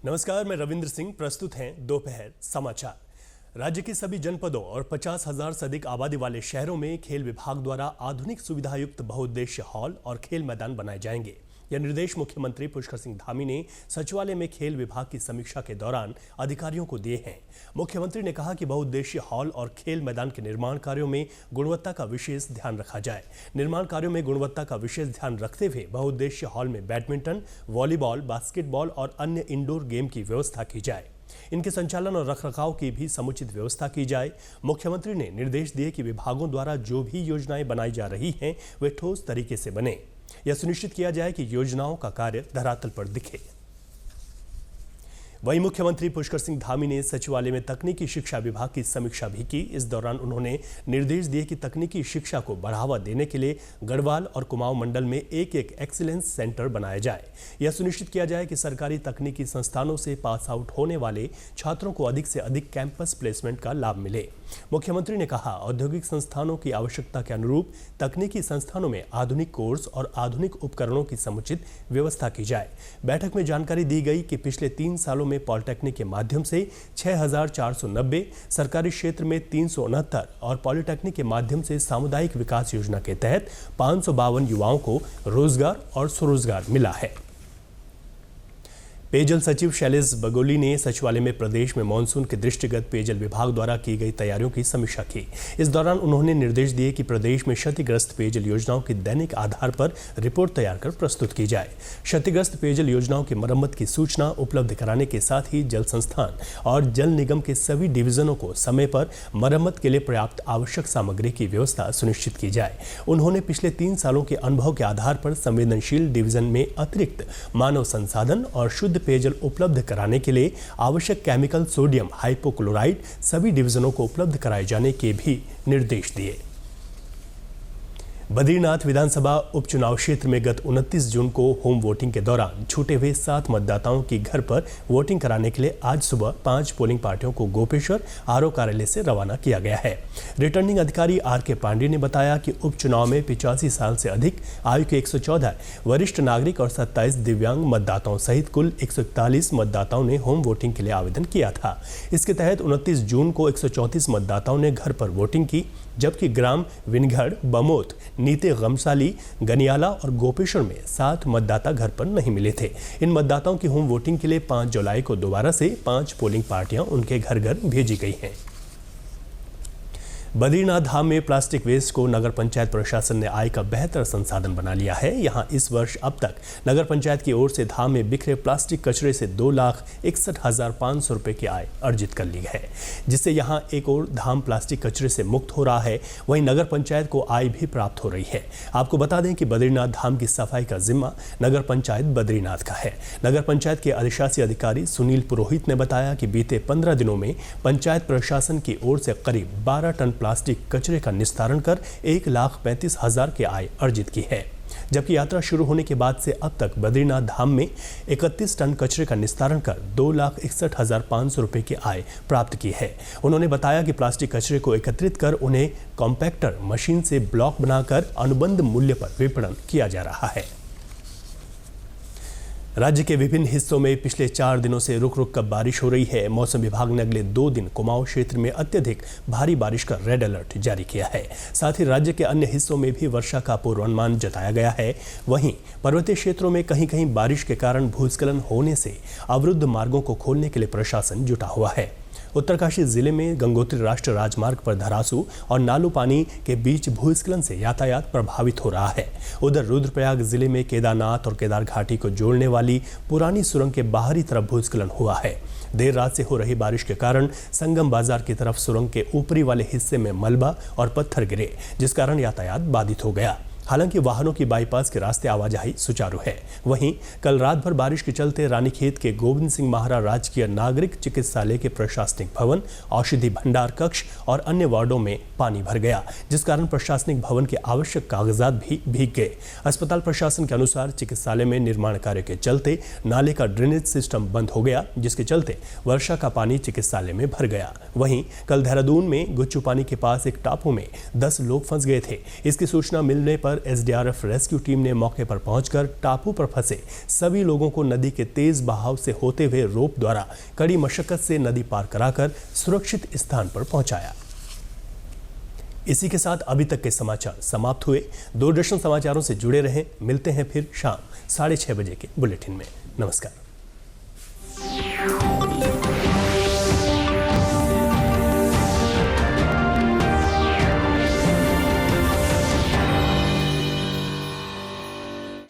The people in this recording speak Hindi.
नमस्कार, मैं रविंद्र सिंह। प्रस्तुत हैं दोपहर समाचार। राज्य के सभी जनपदों और 50,000 से अधिक आबादी वाले शहरों में खेल विभाग द्वारा आधुनिक सुविधायुक्त बहुउद्देश्य हॉल और खेल मैदान बनाए जाएंगे। यह निर्देश मुख्यमंत्री पुष्कर सिंह धामी ने सचिवालय में खेल विभाग की समीक्षा के दौरान अधिकारियों को दिए हैं। मुख्यमंत्री ने कहा कि बहुउद्देश्य हॉल और खेल मैदान के निर्माण कार्यों में गुणवत्ता का विशेष ध्यान रखा जाए। निर्माण कार्यों में गुणवत्ता का विशेष ध्यान रखते हुए बहुउद्देश्य हॉल में बैडमिंटन, वॉलीबॉल, बास्केटबॉल और अन्य इंडोर गेम की व्यवस्था की जाए। इनके संचालन और रखरखाव की भी समुचित व्यवस्था की जाए। मुख्यमंत्री ने निर्देश दिए कि विभागों द्वारा जो भी योजनाएं बनाई जा रही हैं वे ठोस तरीके से बने। यह सुनिश्चित किया जाए कि योजनाओं का कार्य धरातल पर दिखे। वहीं मुख्यमंत्री पुष्कर सिंह धामी ने सचिवालय में तकनीकी शिक्षा विभाग की समीक्षा भी की। इस दौरान उन्होंने निर्देश दिए कि तकनीकी शिक्षा को बढ़ावा देने के लिए गढ़वाल और कुमाऊं मंडल में एक एक्सीलेंस सेंटर बनाया जाए। यह सुनिश्चित किया जाए कि सरकारी तकनीकी संस्थानों से पास आउट होने वाले छात्रों को अधिक से अधिक कैंपस प्लेसमेंट का लाभ मिले। मुख्यमंत्री ने कहा, औद्योगिक संस्थानों की आवश्यकता के अनुरूप तकनीकी संस्थानों में आधुनिक कोर्स और आधुनिक उपकरणों की समुचित व्यवस्था की जाए। बैठक में जानकारी दी गई कि पिछले 3 सालों में पॉलिटेक्निक के माध्यम से 6,490, सरकारी क्षेत्र में 369 और पॉलिटेक्निक के माध्यम से सामुदायिक विकास योजना के तहत 552 युवाओं को रोजगार और स्वरोजगार मिला है। पेयजल सचिव शैलेश बगोली ने सचिवालय में प्रदेश में मानसून के दृष्टिगत पेयजल विभाग द्वारा की गई तैयारियों की समीक्षा की। इस दौरान उन्होंने निर्देश दिए कि प्रदेश में क्षतिग्रस्त पेयजल योजनाओं की दैनिक आधार पर रिपोर्ट तैयार कर प्रस्तुत की जाए। क्षतिग्रस्त पेयजल योजनाओं की मरम्मत की सूचना उपलब्ध कराने के साथ ही जल संस्थान और जल निगम के सभी डिवीजनों को समय पर मरम्मत के लिए पर्याप्त आवश्यक सामग्री की व्यवस्था सुनिश्चित की जाए। उन्होंने पिछले 3 सालों के अनुभव के आधार पर संवेदनशील डिवीजन में अतिरिक्त मानव संसाधन और शुद्ध पेयजल उपलब्ध कराने के लिए आवश्यक केमिकल सोडियम हाइपोक्लोराइड सभी डिवीजनों को उपलब्ध कराए जाने के भी निर्देश दिए। बद्रीनाथ विधानसभा उपचुनाव क्षेत्र में गत 29 जून को होम वोटिंग के दौरान छूटे हुए 7 मतदाताओं की घर पर वोटिंग कराने के लिए आज सुबह 5 पोलिंग पार्टियों को गोपेश्वर आरओ कार्यालय से रवाना किया गया है। रिटर्निंग अधिकारी आर.के. पांडे ने बताया कि उपचुनाव में 85 साल से अधिक आयु के 114 वरिष्ठ नागरिक और 27 दिव्यांग मतदाताओं सहित कुल 141 मतदाताओं ने होम वोटिंग के लिए आवेदन किया था। इसके तहत 29 जून को 134 मतदाताओं ने घर पर वोटिंग की, जबकि ग्राम विनगढ़, बमोत, नीते, गमसाली, गनियाला और गोपेश्वर में 7 मतदाता घर पर नहीं मिले थे। इन मतदाताओं की होम वोटिंग के लिए 5 जुलाई को दोबारा से 5 पोलिंग पार्टियां उनके घर घर भेजी गई हैं। बद्रीनाथ धाम में प्लास्टिक वेस्ट को नगर पंचायत प्रशासन ने आय का बेहतर संसाधन बना लिया है। यहां इस वर्ष अब तक नगर पंचायत की ओर से धाम में बिखरे प्लास्टिक कचरे से 2,61,500 रुपए की आय अर्जित कर ली है, जिससे यहां एक और धाम प्लास्टिक कचरे से मुक्त हो रहा है, वहीं नगर पंचायत को आय भी प्राप्त हो रही है। आपको बता दें कि बद्रीनाथ धाम की सफाई का जिम्मा नगर पंचायत बद्रीनाथ का है। नगर पंचायत के अधिशासी अधिकारी सुनील पुरोहित ने बताया कि बीते 15 दिनों में पंचायत प्रशासन की ओर से करीब 12 टन प्लास्टिक कचरे का निस्तारण कर 1,35,000 की आय अर्जित की है, जबकि यात्रा शुरू होने के बाद से अब तक बद्रीनाथ धाम में 31 टन कचरे का निस्तारण कर 2,61,500 रुपए की आय प्राप्त की है। उन्होंने बताया कि प्लास्टिक कचरे को एकत्रित कर उन्हें कॉम्पैक्टर मशीन से ब्लॉक बनाकर अनुबंध मूल्य पर विपणन किया जा रहा है। राज्य के विभिन्न हिस्सों में पिछले 4 दिनों से रुक रुक कर बारिश हो रही है। मौसम विभाग ने अगले 2 दिन कुमाऊं क्षेत्र में अत्यधिक भारी बारिश का रेड अलर्ट जारी किया है। साथ ही राज्य के अन्य हिस्सों में भी वर्षा का पूर्वानुमान जताया गया है। वहीं पर्वतीय क्षेत्रों में कहीं कहीं बारिश के कारण भूस्खलन होने से अवरुद्ध मार्गों को खोलने के लिए प्रशासन जुटा हुआ है। उत्तरकाशी जिले में गंगोत्री राष्ट्रीय राजमार्ग पर धरासू और नालू पानी के बीच भूस्खलन से यातायात प्रभावित हो रहा है। उधर रुद्रप्रयाग जिले में केदारनाथ और केदार घाटी को जोड़ने वाली पुरानी सुरंग के बाहरी तरफ भूस्खलन हुआ है। देर रात से हो रही बारिश के कारण संगम बाजार की तरफ सुरंग के ऊपरी वाले हिस्से में मलबा और पत्थर गिरे, जिस कारण यातायात बाधित हो गया। हालांकि वाहनों की बाईपास के रास्ते आवाजाही सुचारू है। वहीं कल रात भर बारिश के चलते रानीखेत के गोविंद सिंह महाराज राजकीय नागरिक चिकित्सालय के प्रशासनिक भवन, औषधि भंडार कक्ष और अन्य वार्डों में पानी भर गया, जिस कारण प्रशासनिक भवन के आवश्यक कागजात भी भीग गए। अस्पताल प्रशासन के अनुसार चिकित्सालय में निर्माण कार्य के चलते नाले का ड्रेनेज सिस्टम बंद हो गया, जिसके चलते वर्षा का पानी चिकित्सालय में भर गया। वहीं कल देहरादून में गुच्चू पानी के पास एक टापू में 10 लोग फंस गए थे। इसकी सूचना मिलने पर एसडीआरएफ रेस्क्यू टीम ने मौके पर पहुंचकर टापू पर फंसे सभी लोगों को नदी के तेज बहाव से होते हुए रोप द्वारा कड़ी मशक्कत से नदी पार कराकर सुरक्षित स्थान पर पहुंचाया। इसी के साथ अभी तक के समाचार समाप्त हुए। दूरदर्शन समाचारों से जुड़े रहें। मिलते हैं फिर शाम 6:30 बजे के बुलेटिन में। नमस्कार।